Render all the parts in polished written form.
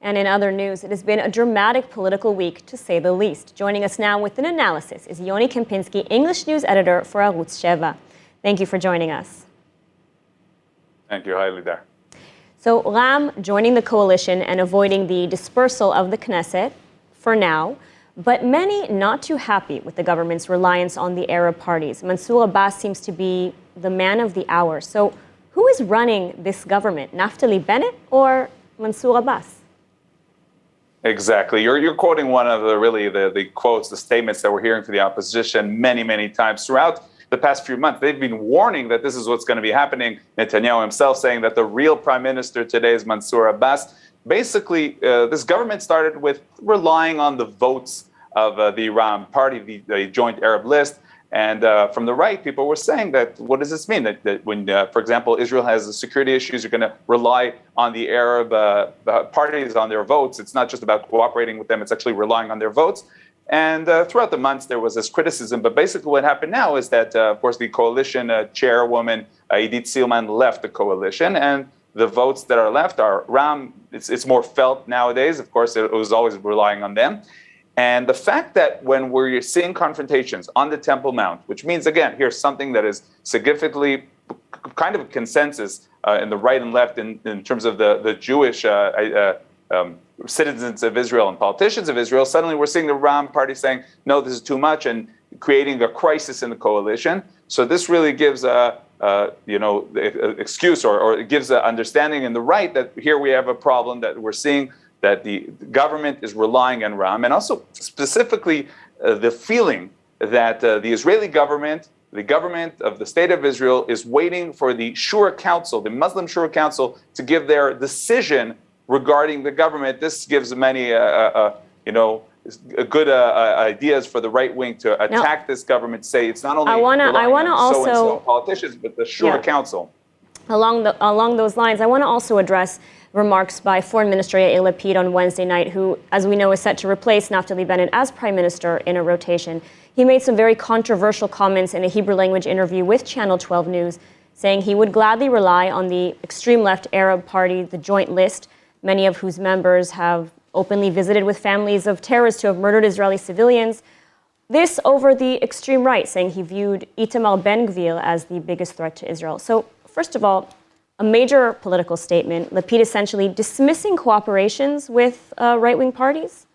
And in other news, it has been a dramatic political week, to say the least. Joining us now with an analysis is Yoni Kempinski, English news editor for Arutz Sheva. Thank you for joining us. Thank you. Hi, Lidar. So Ram joining the coalition and avoiding the dispersal of the Knesset for now, but many not too happy with the government's reliance on the Arab parties. Mansour Abbas seems to be the man of the hour. So who is running this government, Naftali Bennett or Mansour Abbas? Exactly. You're quoting one of the quotes, the statements that we're hearing from the opposition many times throughout the past few months. They've been warning that this is what's going to be happening. Netanyahu himself saying that the real prime minister today is Mansour Abbas. Basically, this government started with relying on the votes of the Iran party, the joint Arab list. And from the right, people were saying that, what does this mean? That when, for example, Israel has security issues, you're going to rely on the Arab parties, on their votes. It's not just about cooperating with them, it's actually relying on their votes. And throughout the months, there was this criticism. But basically what happened now is that, of course, the coalition chairwoman, Idit Silman, left the coalition. And the votes that are left are Ram. It's more felt nowadays. Of course, it was always relying on them. And the fact that when we're seeing confrontations on the Temple Mount, which means, again, here's something that is significantly kind of a consensus in the right and left in terms of the Jewish citizens of Israel and politicians of Israel, suddenly we're seeing the Ram party saying, no, this is too much, and creating a crisis in the coalition. So this really gives excuse or it gives an understanding in the right that here we have a problem that we're seeing that the government is relying on Ram, and also specifically the feeling that the Israeli government, the government of the State of Israel, is waiting for the Shura Council, the Muslim Shura Council, to give their decision regarding the government. This gives many, good ideas for the right wing to attack this government. Say it's not only so-and-so politicians, but the Shura Council. Along those lines, I want to also address remarks by Foreign Minister Yair Lapid on Wednesday night, who, as we know, is set to replace Naftali Bennett as Prime Minister in a rotation. He made some very controversial comments in a Hebrew language interview with Channel 12 News, saying he would gladly rely on the extreme left Arab party, the Joint List, many of whose members have openly visited with families of terrorists who have murdered Israeli civilians. This over the extreme right, saying he viewed Itamar Ben-Gvir as the biggest threat to Israel. So, first of all, a major political statement, Lapid essentially dismissing cooperations with right-wing parties?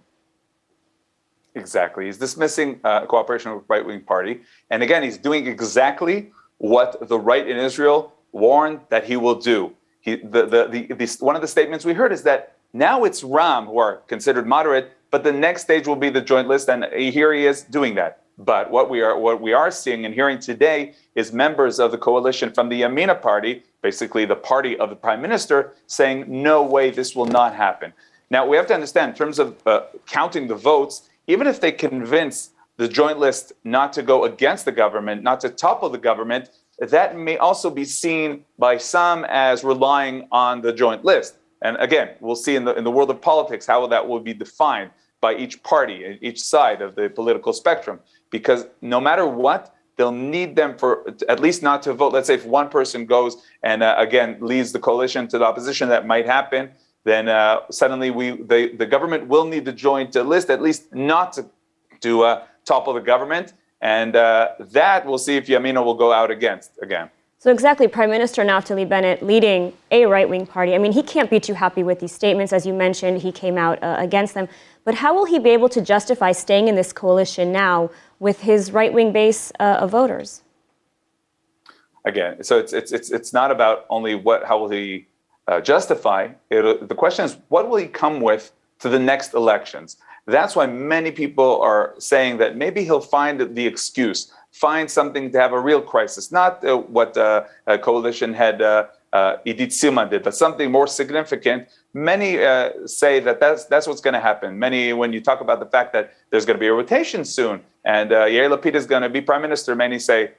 Exactly. He's dismissing cooperation with right-wing party. And again, he's doing exactly what the right in Israel warned that he will do. One of the statements we heard is that now it's Ram who are considered moderate, but the next stage will be the Joint List, and here he is doing that. But what we are seeing and hearing today is members of the coalition from the Yamina party, basically the party of the prime minister, saying, no way, this will not happen. Now, we have to understand, in terms of counting the votes, even if they convince the Joint List not to go against the government, not to topple the government, that may also be seen by some as relying on the Joint List. And again, we'll see in the world of politics how that will be defined by each party, each side of the political spectrum. Because no matter what, they'll need them for at least not to vote. Let's say if one person goes and again leads the coalition to the opposition, that might happen. Then suddenly the government will need the Joint List at least not to topple the government, and that we'll see if Yamina will go out against again. So exactly, Prime Minister Naftali Bennett leading a right-wing party. I mean, he can't be too happy with these statements. As you mentioned, he came out against them. But how will he be able to justify staying in this coalition now with his right-wing base of voters? Again, so it's not about only how will he justify. The question is, what will he come with to the next elections? That's why many people are saying that maybe he'll find the excuse, find something to have a real crisis, not what coalition head Idit Silman did, but something more significant. Many say that that's what's going to happen. Many, when you talk about the fact that there's going to be a rotation soon and Yair Lapid is going to be prime minister, many say,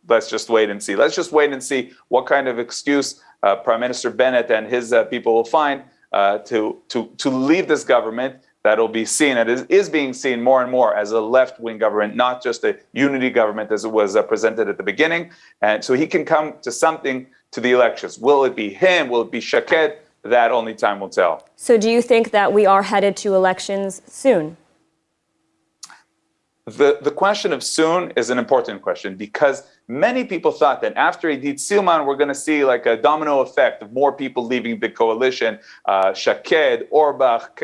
let's just wait and see. Let's just wait and see what kind of excuse Prime Minister Bennett and his people will find to leave this government that'll be seen, and is being seen more and more as a left-wing government, not just a unity government as it was presented at the beginning. And so he can come to something to the elections. Will it be him? Will it be Shaked? that only time will tell. So do you think that we are headed to elections soon? The question of soon is an important question because many people thought that after Idit Silman, we're going to see like a domino effect of more people leaving the coalition. Shaked, Orbach,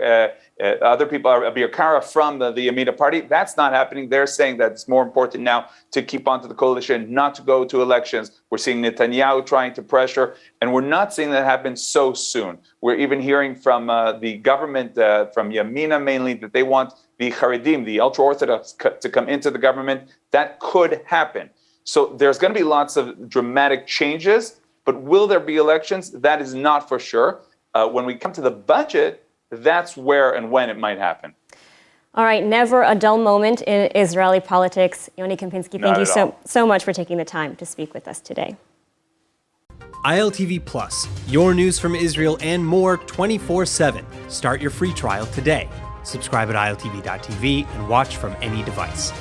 other people, Abir Kara from the Yamina party. That's not happening. They're saying that it's more important now to keep onto the coalition, not to go to elections. We're seeing Netanyahu trying to pressure, and we're not seeing that happen so soon. We're even hearing from the government, from Yamina mainly, that they want the Haredim, the ultra-Orthodox, to come into the government. That could happen. So there's going to be lots of dramatic changes, but will there be elections? That is not for sure. When we come to the budget, that's where and when it might happen. All right, never a dull moment in Israeli politics. Yoni Kempinski, thank you so much for taking the time to speak with us today. ILTV Plus, your news from Israel and more 24/7. Start your free trial today. Subscribe at iltv.tv and watch from any device.